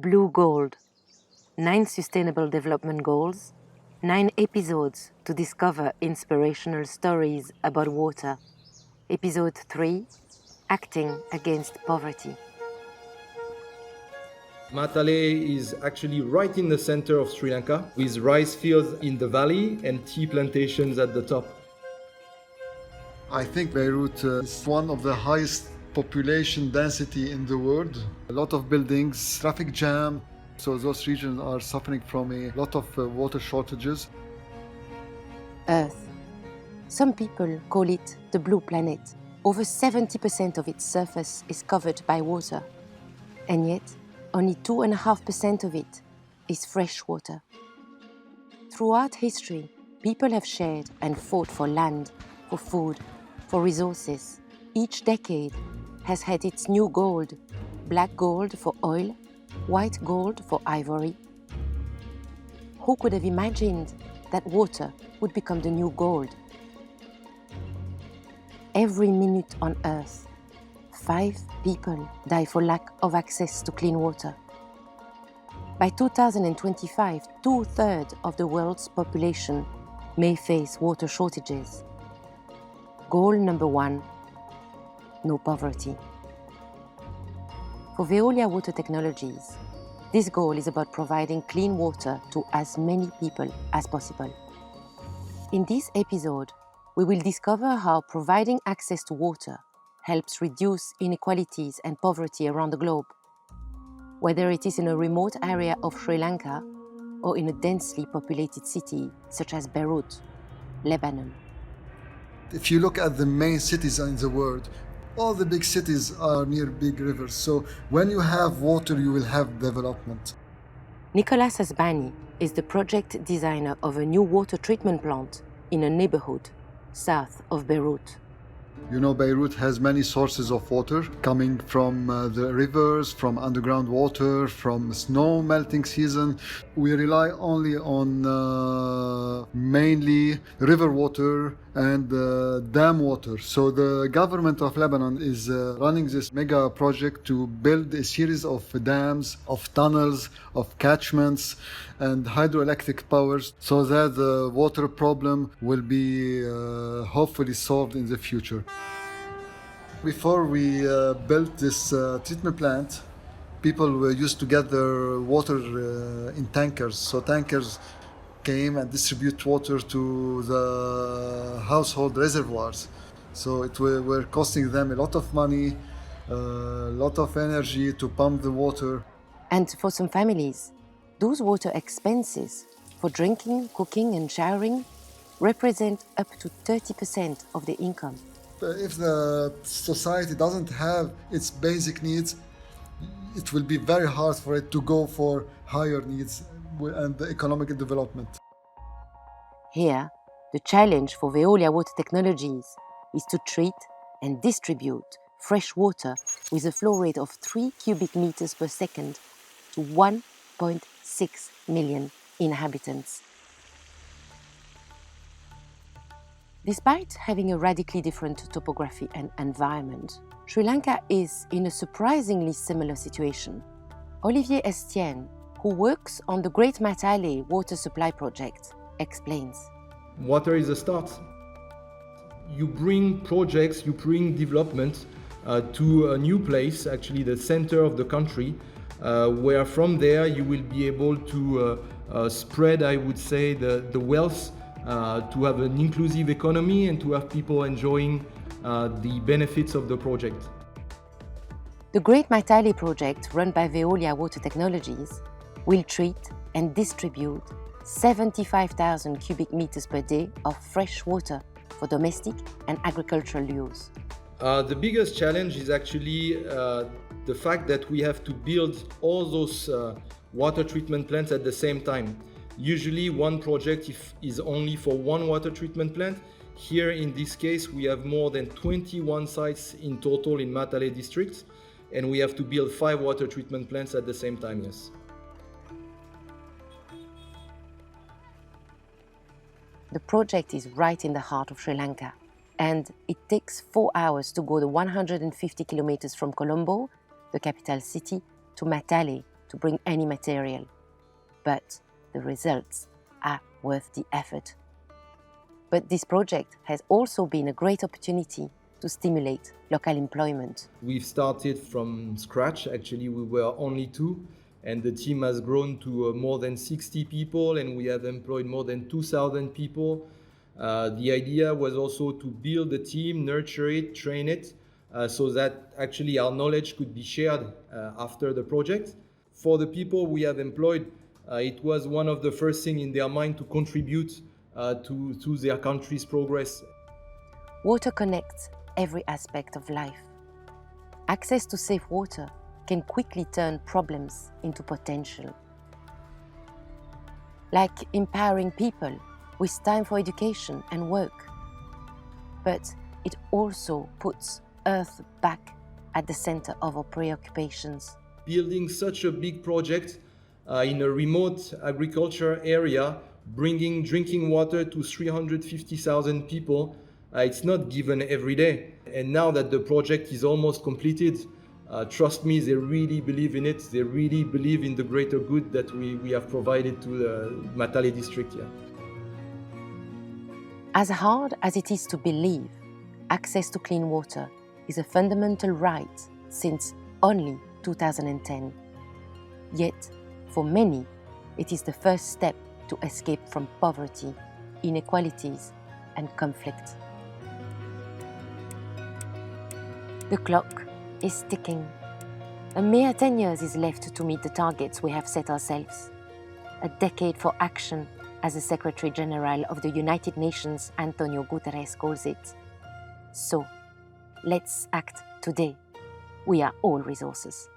Blue Gold, 9 Sustainable Development Goals, 9 episodes to discover inspirational stories about water. Episode 3, Acting Against Poverty. Matale is actually right in the center of Sri Lanka, with rice fields in the valley and tea plantations at the top. I think Beirut is one of the highest population density in the world. A lot of buildings, traffic jam. So those regions are suffering from a lot of water shortages. Earth. Some people call it the blue planet. Over 70% of its surface is covered by water. And yet, only 2.5% of it is fresh water. Throughout history, people have shared and fought for land, for food, for resources. Each decade has had its new gold, black gold for oil, white gold for ivory. Who could have imagined that water would become the new gold? Every minute on Earth, 5 people die for lack of access to clean water. By 2025, 2/3 of the world's population may face water shortages. Goal number 1, no poverty. For Veolia Water Technologies, this goal is about providing clean water to as many people as possible. In this episode, we will discover how providing access to water helps reduce inequalities and poverty around the globe, whether it is in a remote area of Sri Lanka or in a densely populated city such as Beirut, Lebanon. If you look at the main cities in the world, all the big cities are near big rivers. So when you have water, you will have development. Nicolas Hasbani is the project designer of a new water treatment plant in a neighborhood south of Beirut. You know, Beirut has many sources of water coming from the rivers, from underground water, from snow melting season. We rely only on mainly river water and dam water. So the government of Lebanon is running this mega project to build a series of dams, of tunnels, of catchments and hydroelectric powers so that the water problem will be hopefully solved in the future. Before we built this treatment plant, people used to get their water in tankers. So tankers came and distribute water to the household reservoirs. So it were costing them a lot of money, a lot of energy to pump the water. And for some families, those water expenses for drinking, cooking and showering represent up to 30% of the income. If the society doesn't have its basic needs, it will be very hard for it to go for higher needs and the economic development. Here, the challenge for Veolia Water Technologies is to treat and distribute fresh water with a flow rate of 3 cubic meters per second to 1.6 million inhabitants. Despite having a radically different topography and environment, Sri Lanka is in a surprisingly similar situation. Olivier Estienne, who works on the Great Matale water supply project, explains. Water is a start. You bring projects, you bring development to a new place, actually the center of the country, where from there you will be able to spread, I would say, the wealth, to have an inclusive economy and to have people enjoying the benefits of the project. The Great Matale project, run by Veolia Water Technologies, will treat and distribute 75,000 cubic meters per day of fresh water for domestic and agricultural use. The biggest challenge is actually the fact that we have to build all those water treatment plants at the same time. Usually one project is only for one water treatment plant. Here in this case we have more than 21 sites in total in Matale district, and we have to build 5 water treatment plants at the same time, yes. The project is right in the heart of Sri Lanka, and it takes 4 hours to go the 150 kilometers from Colombo, the capital city, to Matale, to bring any material, but the results are worth the effort. But this project has also been a great opportunity to stimulate local employment. We've started from scratch. Actually, we were only 2, and the team has grown to more than 60 people, and we have employed more than 2,000 people. The idea was also to build a team, nurture it, train it, so that actually our knowledge could be shared after the project. For the people we have employed, it was one of the first things in their mind to contribute to their country's progress. Water connects every aspect of life. Access to safe water can quickly turn problems into potential. Like empowering people with time for education and work. But it also puts Earth back at the center of our preoccupations. Building such a big project in a remote agriculture area, bringing drinking water to 350,000 people, it's not given every day. And now that the project is almost completed, trust me, they really believe in it. They really believe in the greater good that we have provided to the Matale district here. As hard as it is to believe, access to clean water is a fundamental right since only 2010. Yet, for many, it is the first step to escape from poverty, inequalities, and conflict. The clock is ticking. A mere 10 years is left to meet the targets we have set ourselves. A decade for action, as the Secretary General of the United Nations, Antonio Guterres, calls it. So, let's act today. We are all resources.